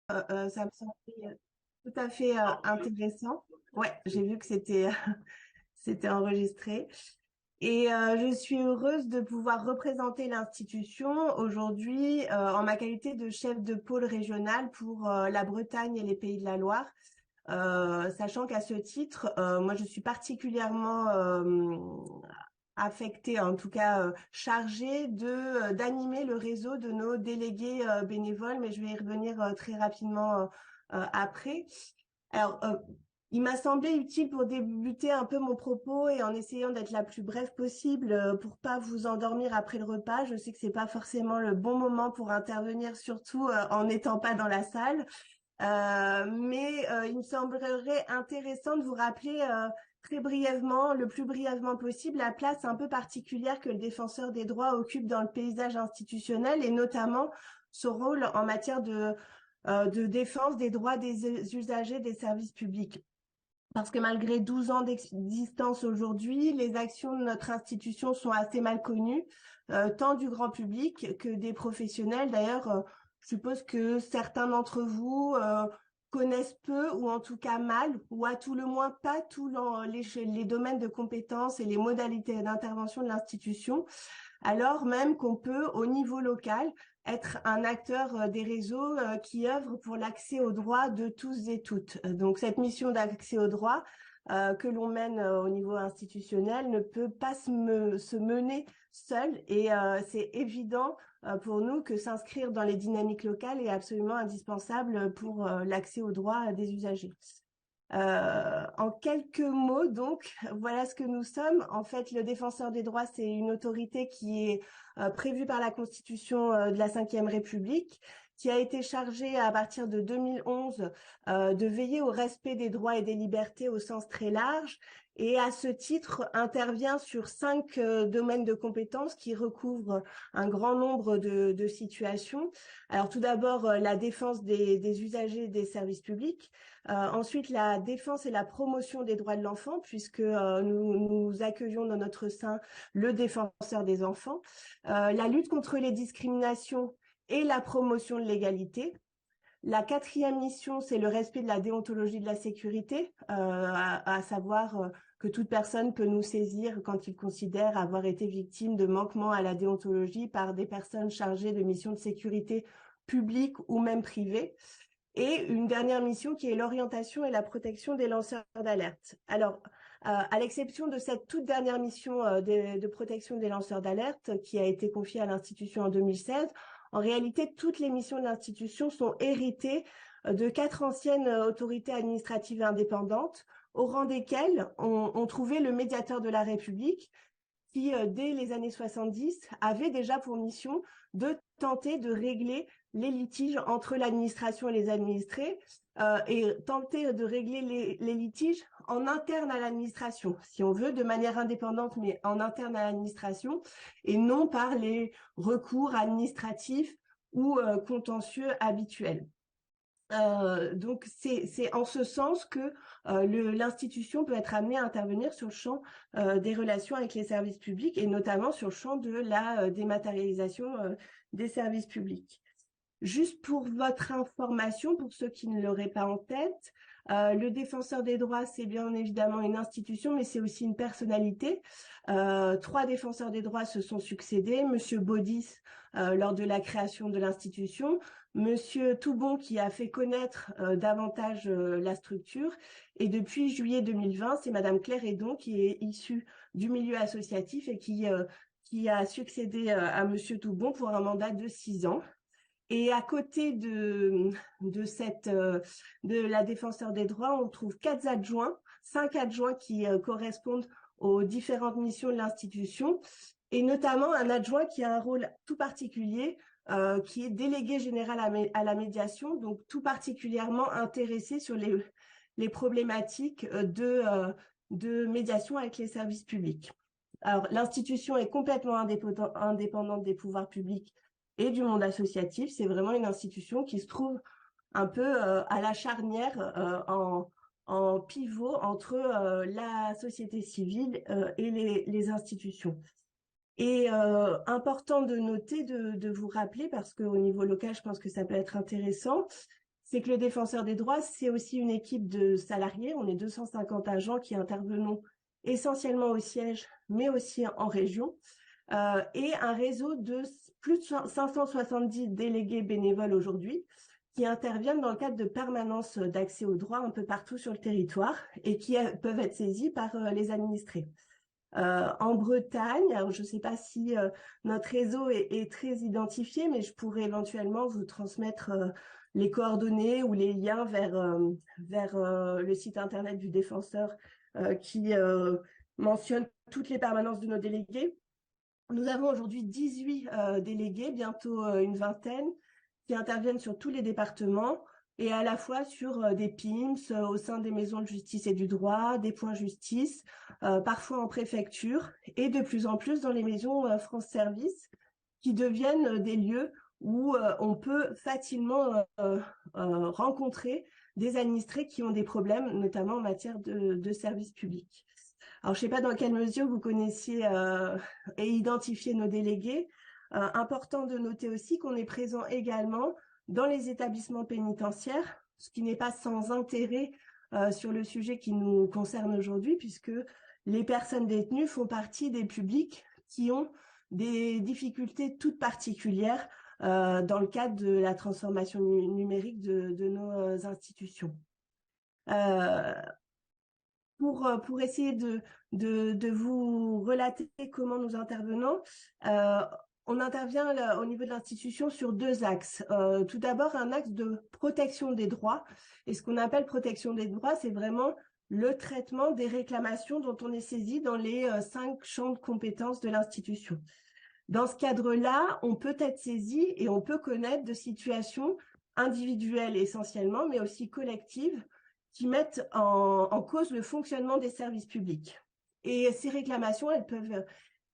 Ça me semblait tout à fait intéressant. Ouais, j'ai vu que c'était enregistré. Et je suis heureuse de pouvoir représenter l'institution aujourd'hui en ma qualité de chef de pôle régional pour la Bretagne et les Pays de la Loire. Sachant qu'à ce titre, moi je suis particulièrement affectée, en tout cas chargée de d'animer le réseau de nos délégués bénévoles, mais je vais y revenir très rapidement après. Alors, il m'a semblé utile pour débuter un peu mon propos et en essayant d'être la plus brève possible pour pas vous endormir après le repas. Je sais que c'est pas forcément le bon moment pour intervenir, surtout en n'étant pas dans la salle. Mais il me semblerait intéressant de vous rappeler très brièvement, le plus brièvement possible, la place un peu particulière que le défenseur des droits occupe dans le paysage institutionnel et notamment son rôle en matière de défense des droits des usagers des services publics. Parce que malgré 12 ans d'existence aujourd'hui, les actions de notre institution sont assez mal connues, tant du grand public que des professionnels. D'ailleurs, je suppose que certains d'entre vous connaissent peu ou en tout cas mal, ou à tout le moins pas tous les domaines de compétences et les modalités d'intervention de l'institution, alors même qu'on peut, au niveau local, être un acteur des réseaux qui œuvre pour l'accès aux droits de tous et toutes. Donc cette mission d'accès aux droits que l'on mène au niveau institutionnel ne peut pas se mener seule et c'est évident pour nous que s'inscrire dans les dynamiques locales est absolument indispensable pour l'accès aux droits des usagers. En quelques mots, donc, voilà ce que nous sommes. En fait, le défenseur des droits, c'est une autorité qui est prévue par la Constitution de la Ve République, qui a été chargée à partir de 2011 de veiller au respect des droits et des libertés au sens très large, et à ce titre intervient sur 5 domaines de compétences qui recouvrent un grand nombre de situations. Alors tout d'abord, la défense des usagers des services publics. Ensuite, la défense et la promotion des droits de l'enfant, puisque nous accueillons dans notre sein le défenseur des enfants. La lutte contre les discriminations et la promotion de l'égalité. La quatrième mission, c'est le respect de la déontologie de la sécurité, à savoir que toute personne peut nous saisir quand il considère avoir été victime de manquements à la déontologie par des personnes chargées de missions de sécurité publique ou même privée. Et une dernière mission qui est l'orientation et la protection des lanceurs d'alerte. Alors, à l'exception de cette toute dernière mission de protection des lanceurs d'alerte qui a été confiée à l'institution en 2016, en réalité, toutes les missions de l'institution sont héritées de 4 anciennes autorités administratives indépendantes, au rang desquelles on trouvait le médiateur de la République, qui, dès les années 70, avait déjà pour mission de tenter de régler les litiges entre l'administration et les administrés et tenter de régler les litiges en interne à l'administration, si on veut, de manière indépendante, mais en interne à l'administration, et non par les recours administratifs ou contentieux habituels. Donc c'est en ce sens que l'institution peut être amenée à intervenir sur le champ des relations avec les services publics et notamment sur le champ de la dématérialisation des services publics. Juste pour votre information, pour ceux qui ne l'auraient pas en tête, le défenseur des droits, c'est bien évidemment une institution, mais c'est aussi une personnalité. 3 défenseurs des droits se sont succédés. Monsieur Baudis, lors de la création de l'institution, Monsieur Toubon, qui a fait connaître davantage la structure, et depuis juillet 2020, c'est Madame Claire Hédon, qui est issue du milieu associatif et qui a succédé à Monsieur Toubon pour un mandat de 6 ans. Et à côté de la défenseur des droits, on trouve 4 adjoints, 5 adjoints qui correspondent aux différentes missions de l'institution, et notamment un adjoint qui a un rôle tout particulier, qui est délégué général à la médiation, donc tout particulièrement intéressé sur les problématiques de médiation avec les services publics. Alors, l'institution est complètement indépendante des pouvoirs publics et du monde associatif. C'est vraiment une institution qui se trouve un peu à la charnière, en pivot entre la société civile et les institutions. Et important de noter, de vous rappeler, parce qu'au niveau local, je pense que ça peut être intéressant, c'est que le défenseur des droits, c'est aussi une équipe de salariés. On est 250 agents qui intervenons essentiellement au siège, mais aussi en région, et un réseau de plus de 570 délégués bénévoles aujourd'hui qui interviennent dans le cadre de permanences d'accès aux droits un peu partout sur le territoire et qui peuvent être saisis par les administrés. En Bretagne, alors je ne sais pas si notre réseau est très identifié, mais je pourrais éventuellement vous transmettre les coordonnées ou les liens vers le site internet du défenseur qui mentionne toutes les permanences de nos délégués. Nous avons aujourd'hui 18 délégués, bientôt une vingtaine, qui interviennent sur tous les départements et à la fois sur des PIMS au sein des maisons de justice et du droit, des points justice, parfois en préfecture et de plus en plus dans les maisons France Service qui deviennent des lieux où on peut facilement rencontrer des administrés qui ont des problèmes, notamment en matière de services publics. Alors, je ne sais pas dans quelle mesure vous connaissiez et identifiez nos délégués. Important de noter aussi qu'on est présent également dans les établissements pénitentiaires, ce qui n'est pas sans intérêt sur le sujet qui nous concerne aujourd'hui, puisque les personnes détenues font partie des publics qui ont des difficultés toutes particulières dans le cadre de la transformation numérique de nos institutions. Pour essayer de vous relater comment nous intervenons, on intervient là, au niveau de l'institution sur deux axes. Tout d'abord, un axe de protection des droits. Et ce qu'on appelle protection des droits, c'est vraiment le traitement des réclamations dont on est saisi dans les 5 champs de compétences de l'institution. Dans ce cadre-là, on peut être saisi et on peut connaître de situations individuelles essentiellement, mais aussi collectives, qui mettent en cause le fonctionnement des services publics. Et ces réclamations, elles peuvent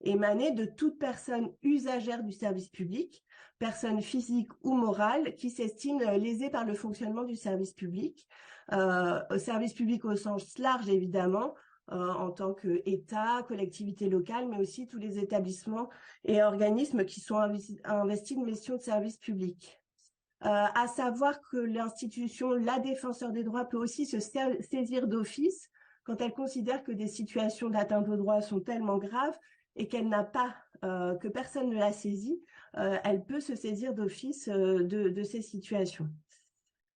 émaner de toute personne usagère du service public, personne physique ou morale, qui s'estime lésée par le fonctionnement du service public. Service public au sens large, évidemment, en tant qu'État, collectivité locale, mais aussi tous les établissements et organismes qui sont investis de missions de service public. À savoir que l'institution, la défenseur des droits, peut aussi se saisir d'office quand elle considère que des situations d'atteinte aux droits sont tellement graves et qu'elle n'a pas, que personne ne l'a saisie, elle peut se saisir d'office de ces situations.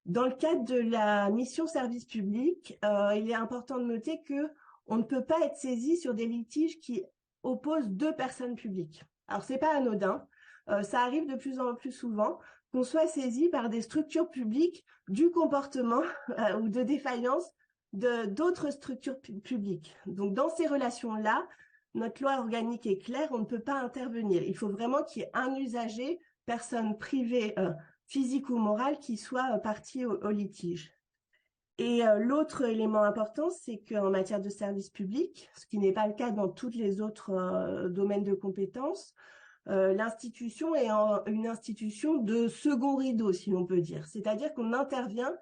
Dans le cadre de la mission service public, il est important de noter que on ne peut pas être saisi sur des litiges qui opposent deux personnes publiques. Alors, c'est pas anodin. Ça arrive de plus en plus souvent qu'on soit saisi par des structures publiques du comportement ou de défaillance d'autres structures publiques. Donc, dans ces relations-là, notre loi organique est claire, on ne peut pas intervenir. Il faut vraiment qu'il y ait un usager, personne privée, physique ou morale, qui soit partie au litige. Et l'autre élément important, c'est qu'en matière de service public, ce qui n'est pas le cas dans tous les autres domaines de compétences, l'institution est une institution de second rideau, si l'on peut dire. C'est-à-dire qu'on n'intervient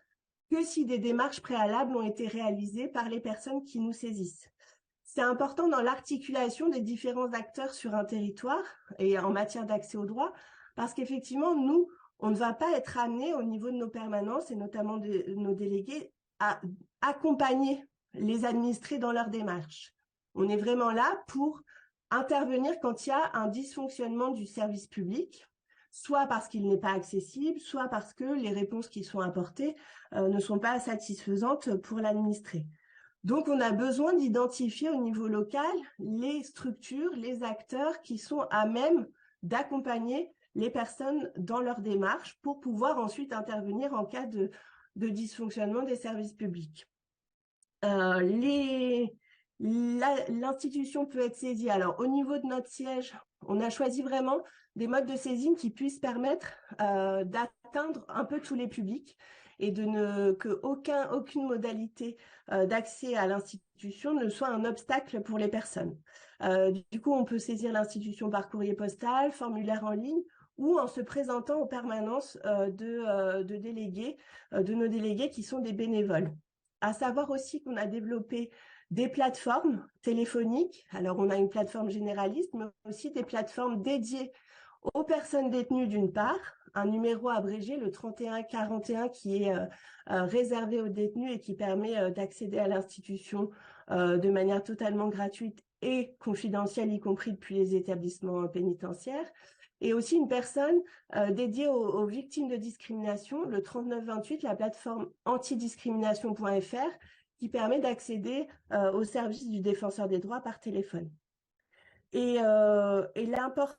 que si des démarches préalables ont été réalisées par les personnes qui nous saisissent. C'est important dans l'articulation des différents acteurs sur un territoire et en matière d'accès aux droits, parce qu'effectivement, nous, on ne va pas être amené au niveau de nos permanences et notamment de nos délégués à accompagner les administrés dans leur démarche. On est vraiment là pour intervenir quand il y a un dysfonctionnement du service public, soit parce qu'il n'est pas accessible, soit parce que les réponses qui sont apportées ne sont pas satisfaisantes pour l'administré. Donc, on a besoin d'identifier au niveau local les structures, les acteurs qui sont à même d'accompagner les personnes dans leur démarche pour pouvoir ensuite intervenir en cas de dysfonctionnement des services publics. L'institution peut être saisie. Alors, au niveau de notre siège, on a choisi vraiment des modes de saisine qui puissent permettre d'atteindre un peu tous les publics et qu'aucune modalité d'accès à l'institution ne soit un obstacle pour les personnes. Du coup, on peut saisir l'institution par courrier postal, formulaire en ligne, ou en se présentant aux permanences de délégués, de nos délégués qui sont des bénévoles. À savoir aussi qu'on a développé des plateformes téléphoniques. Alors, on a une plateforme généraliste, mais aussi des plateformes dédiées aux personnes détenues d'une part, un numéro abrégé, le 3141, qui est réservé aux détenus et qui permet d'accéder à l'institution de manière totalement gratuite et confidentielle, y compris depuis les établissements pénitentiaires. Et aussi une personne dédiée aux victimes de discrimination, le 3928, la plateforme antidiscrimination.fr, qui permet d'accéder au service du défenseur des droits par téléphone. Et l'important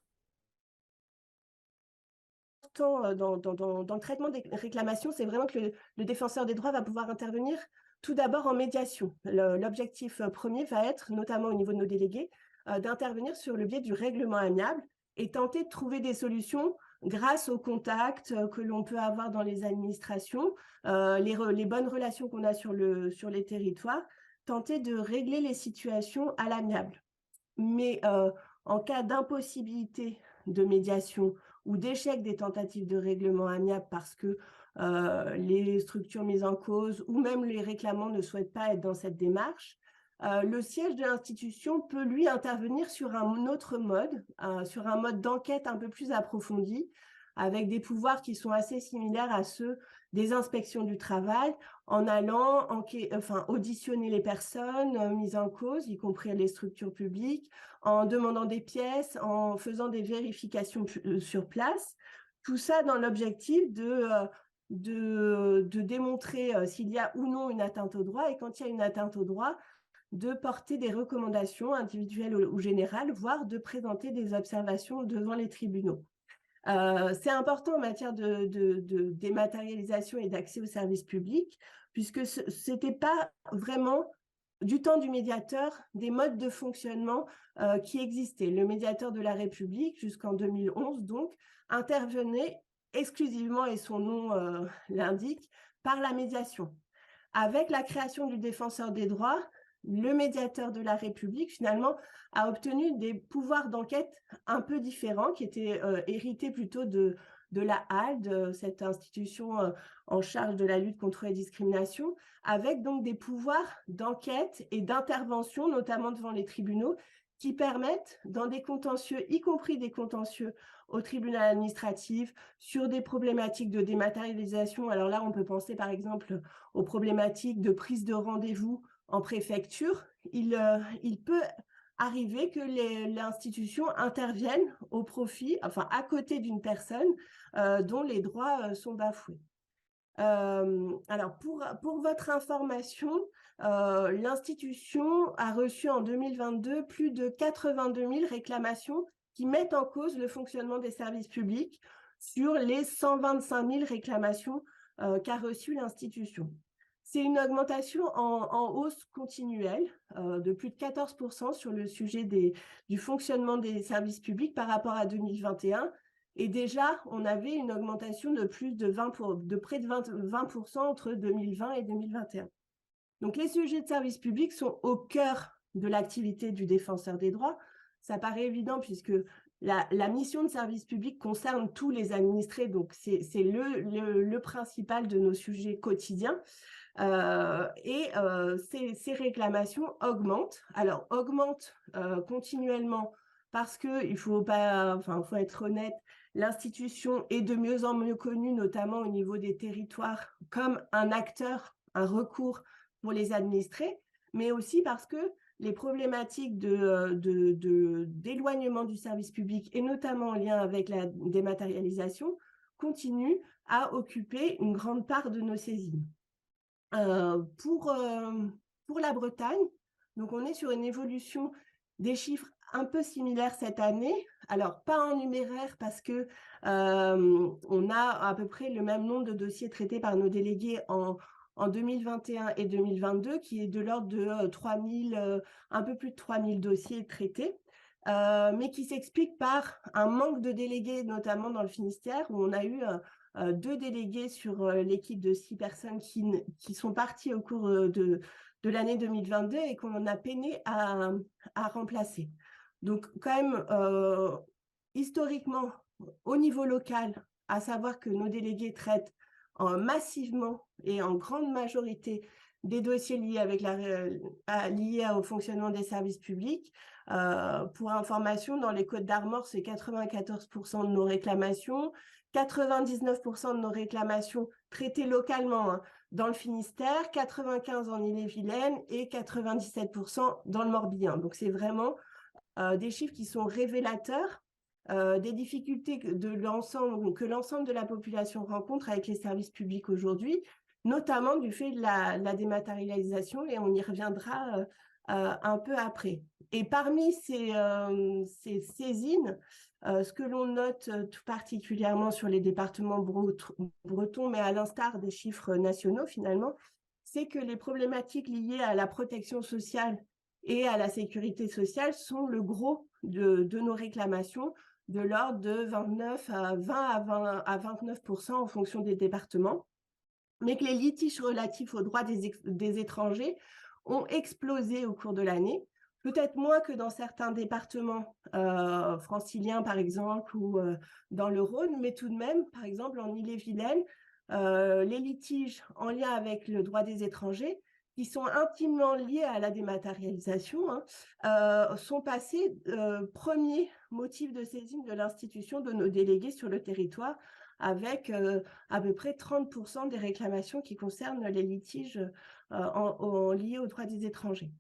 dans le traitement des réclamations, c'est vraiment que le défenseur des droits va pouvoir intervenir tout d'abord en médiation. L'objectif premier va être, notamment au niveau de nos délégués, d'intervenir sur le biais du règlement amiable et tenter de trouver des solutions grâce aux contacts que l'on peut avoir dans les administrations, les bonnes relations qu'on a sur les territoires, tenter de régler les situations à l'amiable. Mais en cas d'impossibilité de médiation ou d'échec des tentatives de règlement amiable parce que les structures mises en cause ou même les réclamants ne souhaitent pas être dans cette démarche, le siège de l'institution peut, lui, intervenir sur un autre mode, sur un mode d'enquête un peu plus approfondi, avec des pouvoirs qui sont assez similaires à ceux des inspections du travail, en allant auditionner les personnes mises en cause, y compris les structures publiques, en demandant des pièces, en faisant des vérifications sur place. Tout ça dans l'objectif de démontrer s'il y a ou non une atteinte au droit, et quand il y a une atteinte au droit, de porter des recommandations individuelles ou générales, voire de présenter des observations devant les tribunaux. C'est important en matière de dématérialisation et d'accès aux services publics, puisque ce n'était pas vraiment du temps du médiateur des modes de fonctionnement qui existaient. Le médiateur de la République, jusqu'en 2011, donc, intervenait exclusivement, et son nom l'indique, par la médiation. Avec la création du défenseur des droits, le médiateur de la République, finalement, a obtenu des pouvoirs d'enquête un peu différents, qui étaient hérités plutôt de la HALD, cette institution en charge de la lutte contre les discriminations, avec donc des pouvoirs d'enquête et d'intervention, notamment devant les tribunaux, qui permettent, dans des contentieux, y compris des contentieux au tribunal administratif, sur des problématiques de dématérialisation. Alors là, on peut penser par exemple aux problématiques de prise de rendez-vous en préfecture. Il peut arriver que l'institution intervienne au profit, enfin à côté d'une personne dont les droits sont bafoués. Alors, pour votre information, l'institution a reçu en 2022 plus de 82 000 réclamations qui mettent en cause le fonctionnement des services publics sur les 125 000 réclamations qu'a reçues l'institution. C'est une augmentation en hausse continuelle de plus de 14% sur le sujet du fonctionnement des services publics par rapport à 2021. Et déjà, on avait une augmentation de près de 20% entre 2020 et 2021. Donc, les sujets de service public sont au cœur de l'activité du défenseur des droits. Ça paraît évident puisque la mission de service public concerne tous les administrés, donc c'est le principal de nos sujets quotidiens. Ces réclamations augmentent. Alors, augmentent continuellement parce qu'il faut être honnête, l'institution est de mieux en mieux connue, notamment au niveau des territoires, comme un acteur, un recours pour les administrés, mais aussi parce que les problématiques d'éloignement du service public, et notamment en lien avec la dématérialisation, continuent à occuper une grande part de nos saisines. Pour la Bretagne, donc on est sur une évolution des chiffres un peu similaire cette année. Alors, pas en numéraire parce que on a à peu près le même nombre de dossiers traités par nos délégués en 2021 et 2022, qui est de l'ordre de un peu plus de 3000 dossiers traités, mais qui s'explique par un manque de délégués, notamment dans le Finistère, où on a eu 2 délégués sur l'équipe de 6 personnes qui sont parties au cours de l'année 2022 et qu'on a peiné à remplacer. Donc, quand même, historiquement, au niveau local, à savoir que nos délégués traitent massivement et en grande majorité des dossiers liés au fonctionnement des services publics. Pour information, dans les Côtes d'Armor, c'est 94% de nos réclamations, 99% de nos réclamations traitées localement, hein, dans le Finistère, 95% en Ille-et-Vilaine et 97% dans le Morbihan. Donc, c'est vraiment des chiffres qui sont révélateurs des difficultés que l'ensemble de la population rencontre avec les services publics aujourd'hui, notamment du fait de la dématérialisation, et on y reviendra un peu après. Et parmi ces saisines, ce que l'on note tout particulièrement sur les départements bretons, mais à l'instar des chiffres nationaux finalement, c'est que les problématiques liées à la protection sociale et à la sécurité sociale sont le gros de nos réclamations, de l'ordre de 29 à 20 à 29% en fonction des départements, mais que les litiges relatifs aux droits des étrangers ont explosé au cours de l'année, peut-être moins que dans certains départements franciliens, par exemple, ou dans le Rhône, mais tout de même, par exemple, en Ille-et-Vilaine, les litiges en lien avec le droit des étrangers, qui sont intimement liés à la dématérialisation, hein, sont passés premier motif de saisine de l'institution de nos délégués sur le territoire, avec à peu près 30% des réclamations qui concernent les litiges liés aux droits des étrangers.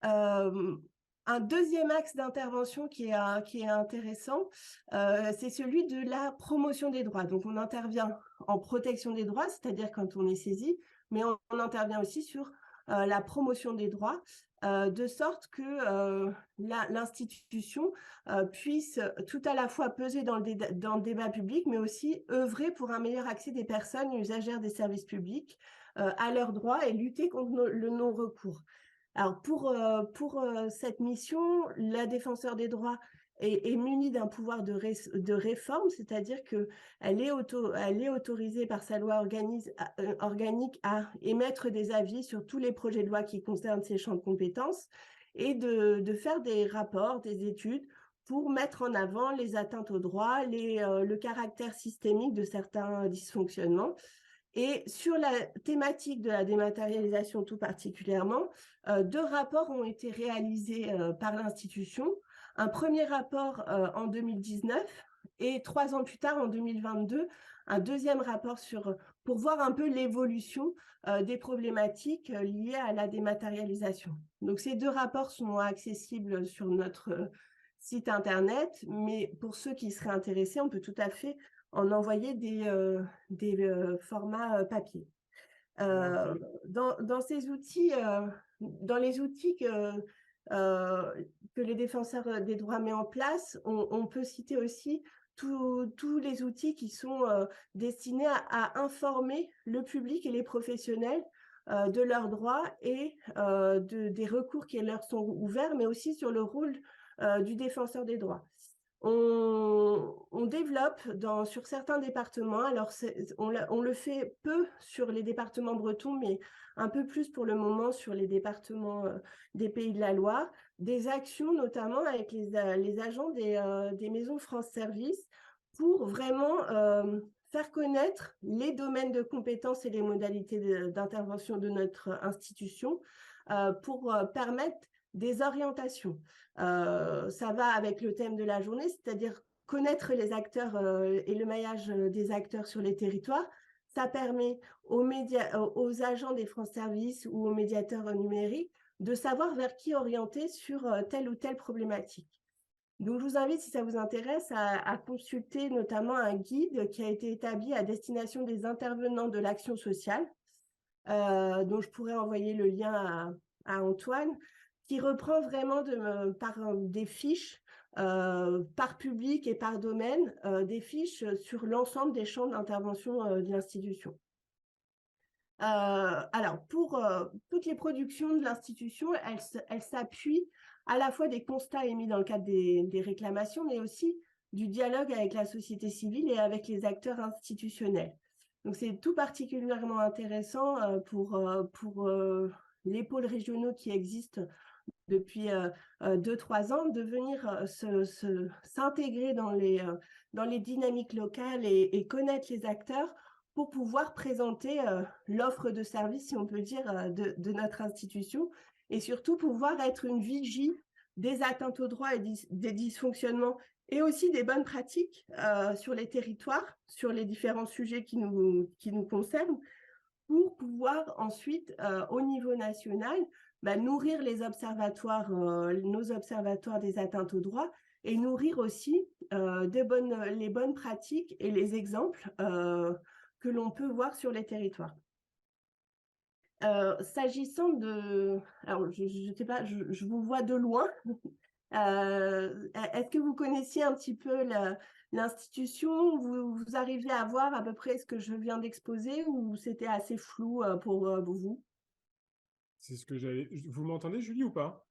Un deuxième axe d'intervention qui est intéressant, c'est celui de la promotion des droits. Donc, on intervient en protection des droits, c'est-à-dire quand on est saisi, mais on intervient aussi sur la promotion des droits, de sorte que l'institution puisse tout à la fois peser dans le débat public, mais aussi œuvrer pour un meilleur accès des personnes usagères des services publics à leurs droits et lutter contre le non-recours. Alors, pour cette mission, la défenseure des droits est munie d'un pouvoir de réforme, c'est-à-dire qu'elle est autorisée par sa loi organique à émettre des avis sur tous les projets de loi qui concernent ses champs de compétences et de faire des rapports, des études pour mettre en avant les atteintes aux droits, le caractère systémique de certains dysfonctionnements. Et sur la thématique de la dématérialisation tout particulièrement, 2 rapports ont été réalisés par l'institution. Un premier rapport en 2019 et 3 ans plus tard, en 2022, un deuxième rapport pour voir un peu l'évolution des problématiques liées à la dématérialisation. Donc, ces 2 rapports sont accessibles sur notre site internet, mais pour ceux qui seraient intéressés, on peut tout à fait en envoyer des formats papier. Dans ces outils, dans les outils que les défenseurs des droits mettent en place, on peut citer aussi tous les outils qui sont destinés à informer le public et les professionnels de leurs droits et des recours qui leur sont ouverts, mais aussi sur le rôle du défenseur des droits. On développe sur certains départements, alors on le fait peu sur les départements bretons, mais un peu plus pour le moment sur les départements des Pays de la Loire, des actions notamment avec les agents des maisons France Service pour vraiment faire connaître les domaines de compétences et les modalités d'intervention de notre institution pour permettre des orientations. Ça va avec le thème de la journée, c'est-à-dire connaître les acteurs et le maillage des acteurs sur les territoires. Ça permet aux agents des France Services ou aux médiateurs numériques de savoir vers qui orienter sur telle ou telle problématique. Donc, je vous invite, si ça vous intéresse, à consulter notamment un guide qui a été établi à destination des intervenants de l'action sociale, dont je pourrais envoyer le lien à Antoine, qui reprend vraiment par des fiches par public et par domaine, des fiches sur l'ensemble des champs d'intervention de l'institution. Alors, pour toutes les productions de l'institution, elles s'appuient à la fois des constats émis dans le cadre des réclamations, mais aussi du dialogue avec la société civile et avec les acteurs institutionnels. Donc, c'est tout particulièrement intéressant pour les pôles régionaux qui existent depuis 2-3 ans, de venir s'intégrer dans les dynamiques locales et connaître les acteurs pour pouvoir présenter l'offre de service, si on peut dire, de notre institution, et surtout pouvoir être une vigie des atteintes aux droits et des dysfonctionnements et aussi des bonnes pratiques sur les territoires, sur les différents sujets qui nous concernent, pour pouvoir ensuite, au niveau national, nourrir les observatoires, nos observatoires des atteintes aux droits, et nourrir aussi les bonnes pratiques et les exemples que l'on peut voir sur les territoires. S'agissant de... Alors, je ne sais pas, je vous vois de loin. Est-ce que vous connaissiez un petit peu l'institution? Vous arriviez à voir à peu près ce que je viens d'exposer, ou c'était assez flou pour vous? C'est ce que j'allais. Vous m'entendez, Julie, ou pas?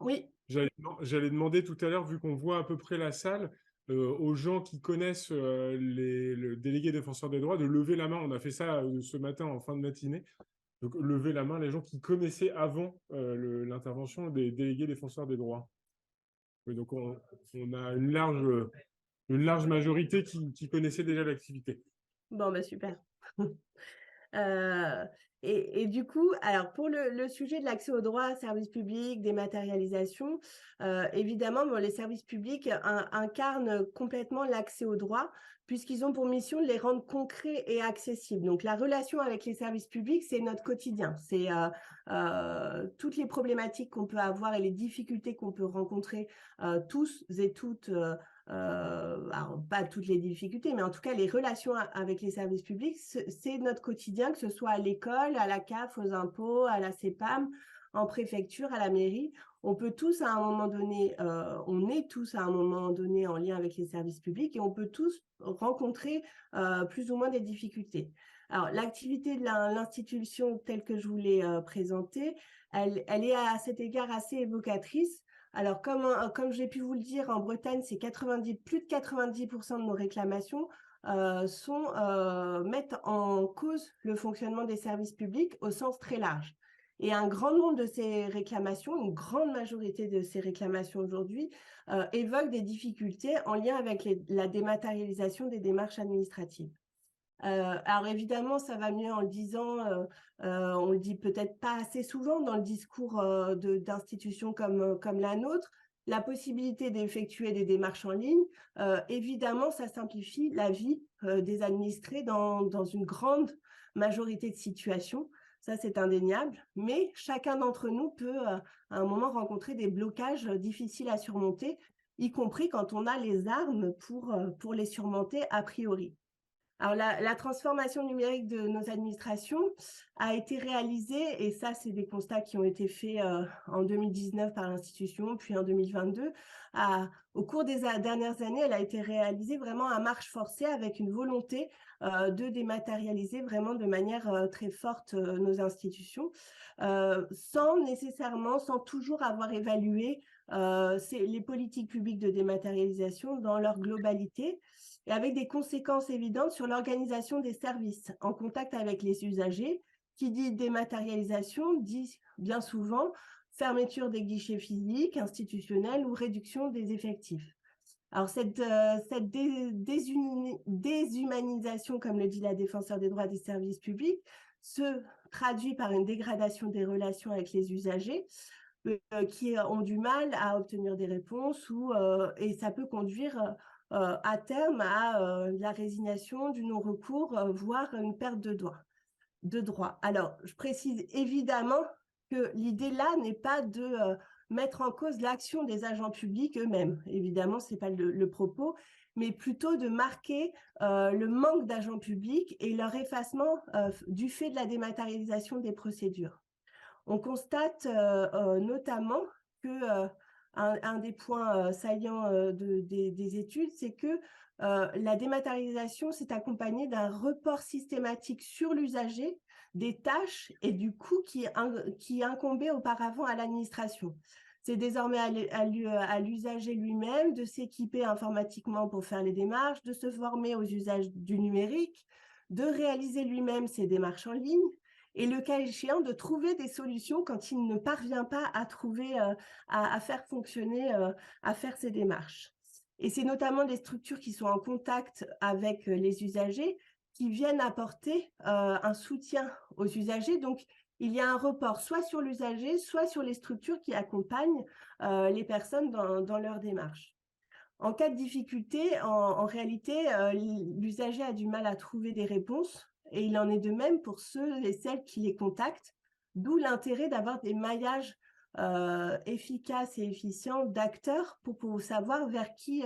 Oui. J'allais demander tout à l'heure, vu qu'on voit à peu près la salle, aux gens qui connaissent le délégué défenseur des droits, de lever la main. On a fait ça ce matin en fin de matinée. Donc, lever la main, les gens qui connaissaient avant l'intervention des délégués défenseurs des droits. Oui, donc, on a une large majorité qui connaissait déjà l'activité. Bon, super. Euh, et du coup, alors pour le sujet de l'accès aux droits, services publics, dématérialisation, évidemment, les services publics incarnent complètement l'accès aux droits, puisqu'ils ont pour mission de les rendre concrets et accessibles. Donc la relation avec les services publics, c'est notre quotidien. C'est toutes les problématiques qu'on peut avoir et les difficultés qu'on peut rencontrer tous et toutes. Alors, pas toutes les difficultés, mais en tout cas, les relations avec les services publics, c'est notre quotidien, que ce soit à l'école, à la CAF, aux impôts, à la CEPAM, en préfecture, à la mairie. On peut tous, à un moment donné, on est tous à un moment donné en lien avec les services publics, et on peut tous rencontrer plus ou moins des difficultés. Alors, l'activité de l'institution telle que je vous l'ai présentée, elle est à cet égard assez évocatrice. Alors, comme j'ai pu vous le dire, en Bretagne, plus de 90% de nos réclamations mettent en cause le fonctionnement des services publics au sens très large. Et un grand nombre de ces réclamations, une grande majorité de ces réclamations aujourd'hui, évoquent des difficultés en lien avec la dématérialisation des démarches administratives. Alors évidemment, ça va mieux en le disant, on le dit peut-être pas assez souvent dans le discours d'institutions comme la nôtre, la possibilité d'effectuer des démarches en ligne, évidemment, ça simplifie la vie des administrés dans une grande majorité de situations. Ça, c'est indéniable, mais chacun d'entre nous peut à un moment rencontrer des blocages difficiles à surmonter, y compris quand on a les armes pour les surmonter a priori. Alors, la transformation numérique de nos administrations a été réalisée, et ça, c'est des constats qui ont été faits en 2019 par l'institution, puis en 2022. Au cours des dernières années, elle a été réalisée vraiment à marche forcée, avec une volonté de dématérialiser vraiment de manière très forte nos institutions, sans toujours avoir évalué les politiques publiques de dématérialisation dans leur globalité, et avec des conséquences évidentes sur l'organisation des services en contact avec les usagers. Qui dit dématérialisation dit bien souvent fermeture des guichets physiques, institutionnels ou réduction des effectifs. Alors cette déshumanisation, comme le dit la défenseure des droits des services publics, se traduit par une dégradation des relations avec les usagers qui ont du mal à obtenir des réponses, et ça peut conduire à terme à la résignation, du non-recours, voire une perte de droits. Alors, je précise évidemment que l'idée là n'est pas de mettre en cause l'action des agents publics eux-mêmes. Évidemment, ce n'est pas le propos, mais plutôt de marquer le manque d'agents publics et leur effacement du fait de la dématérialisation des procédures. On constate notamment que un des points saillants des études, c'est que la dématérialisation s'est accompagnée d'un report systématique sur l'usager des tâches et du coût qui incombait auparavant à l'administration. C'est désormais à l'usager lui-même de s'équiper informatiquement pour faire les démarches, de se former aux usages du numérique, de réaliser lui-même ses démarches en ligne, et le cas échéant de trouver des solutions quand il ne parvient pas à faire fonctionner, à faire ces démarches. Et c'est notamment les structures qui sont en contact avec les usagers qui viennent apporter un soutien aux usagers. Donc, il y a un report soit sur l'usager, soit sur les structures qui accompagnent les personnes dans leur démarche. En cas de difficulté, en réalité, l'usager a du mal à trouver des réponses et il en est de même pour ceux et celles qui les contactent, d'où l'intérêt d'avoir des maillages efficaces et efficients d'acteurs pour savoir vers qui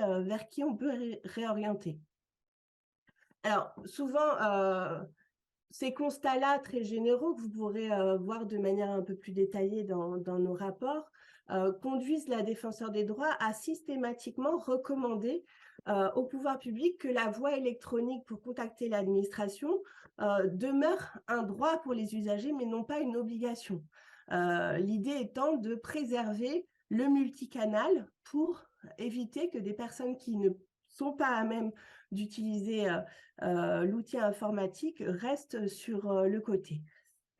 on peut réorienter. Alors, souvent, ces constats-là très généraux que vous pourrez voir de manière un peu plus détaillée dans nos rapports conduisent la défenseure des droits à systématiquement recommander au pouvoir public que la voie électronique pour contacter l'administration demeure un droit pour les usagers, mais non pas une obligation. L'idée étant de préserver le multicanal pour éviter que des personnes qui ne sont pas à même d'utiliser l'outil informatique reste sur le côté.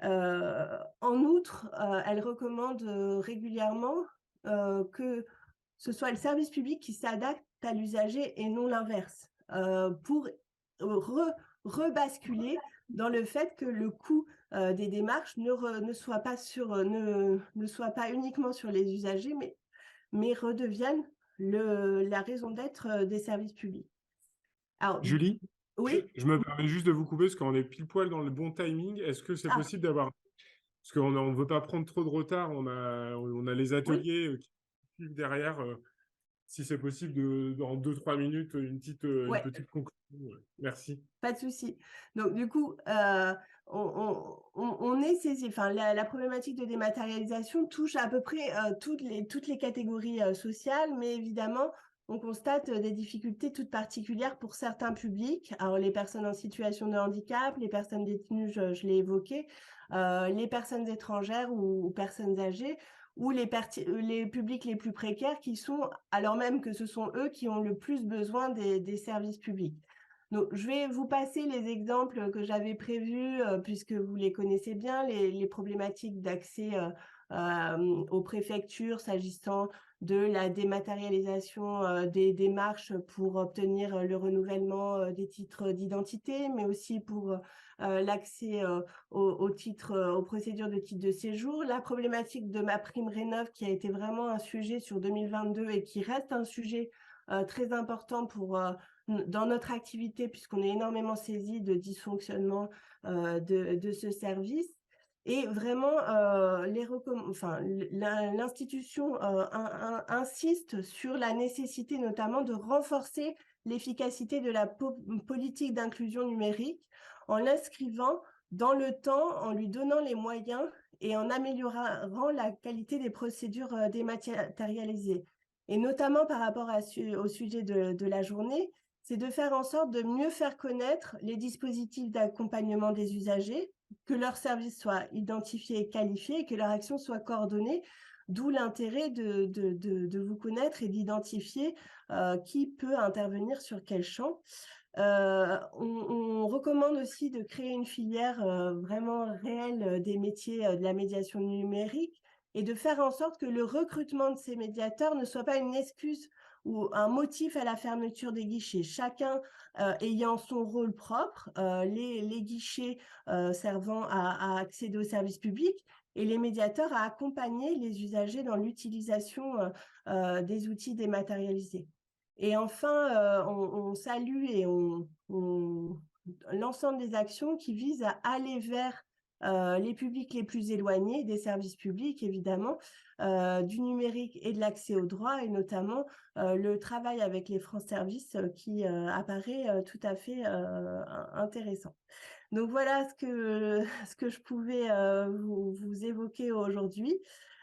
En outre, elle recommande régulièrement que ce soit le service public qui s'adapte à l'usager et non l'inverse, pour rebasculer dans le fait que le coût des démarches ne soit pas uniquement sur les usagers, mais redevienne la raison d'être des services publics. Alors, Julie, oui. je me permets juste de vous couper parce qu'on est pile poil dans le bon timing. Est-ce que c'est possible d'avoir... Parce qu'on ne veut pas prendre trop de retard, on a les ateliers qui suivent derrière. Si c'est possible, dans 2-3 minutes, une petite conclusion. Merci. Pas de souci. Donc, du coup, on est saisi. Enfin, la problématique de dématérialisation touche à peu près toutes les catégories sociales, mais évidemment, on constate des difficultés toutes particulières pour certains publics. Alors, les personnes en situation de handicap, les personnes détenues, je l'ai évoqué, les personnes étrangères ou personnes âgées, ou les publics les plus précaires qui sont, alors même que ce sont eux qui ont le plus besoin des services publics. Donc, je vais vous passer les exemples que j'avais prévus, puisque vous les connaissez bien, les problématiques d'accès aux préfectures s'agissant de la dématérialisation des démarches pour obtenir le renouvellement des titres d'identité, mais aussi pour l'accès aux procédures de titres de séjour. La problématique de MaPrimeRénov', qui a été vraiment un sujet sur 2022 et qui reste un sujet très important dans notre activité, puisqu'on est énormément saisi de dysfonctionnement de ce service. Et vraiment, l'institution insiste sur la nécessité notamment de renforcer l'efficacité de la politique d'inclusion numérique en l'inscrivant dans le temps, en lui donnant les moyens et en améliorant la qualité des procédures dématérialisées. Et notamment par rapport au sujet de la journée, c'est de faire en sorte de mieux faire connaître les dispositifs d'accompagnement des usagers, que leurs services soient identifiés et qualifiés et que leur action soit coordonnée, d'où l'intérêt de vous connaître et d'identifier qui peut intervenir sur quel champ. On recommande aussi de créer une filière vraiment réelle des métiers de la médiation numérique et de faire en sorte que le recrutement de ces médiateurs ne soit pas une excuse ou un motif à la fermeture des guichets, chacun ayant son rôle propre, les guichets servant à accéder aux services publics et les médiateurs à accompagner les usagers dans l'utilisation des outils dématérialisés. Et enfin, on salue l'ensemble des actions qui visent à aller vers les publics les plus éloignés des services publics, évidemment, du numérique et de l'accès aux droits, et notamment le travail avec les France Services qui apparaît tout à fait intéressant. Donc voilà ce que je pouvais vous évoquer aujourd'hui.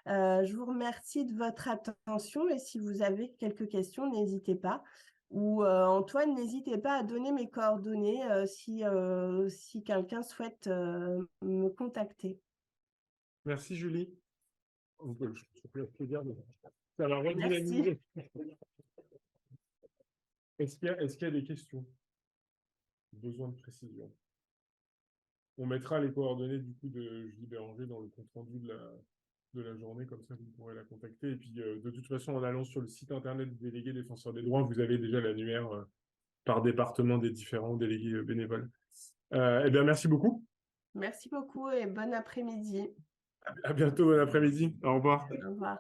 Je vous remercie de votre attention et si vous avez quelques questions, n'hésitez pas. Ou Antoine, n'hésitez pas à donner mes coordonnées si quelqu'un souhaite me contacter. Merci, Julie. Ça va Merci. Est-ce qu'il y a des questions? Besoin de précision. On mettra les coordonnées du coup de Julie Béranger dans le compte-rendu de la journée, comme ça vous pourrez la contacter. Et puis de toute façon, en allant sur le site internet du délégué défenseur des droits, vous avez déjà l'annuaire par département des différents délégués bénévoles. Eh bien, merci beaucoup. Merci beaucoup et bon après-midi. À bientôt, bon après-midi. Au revoir. Au revoir.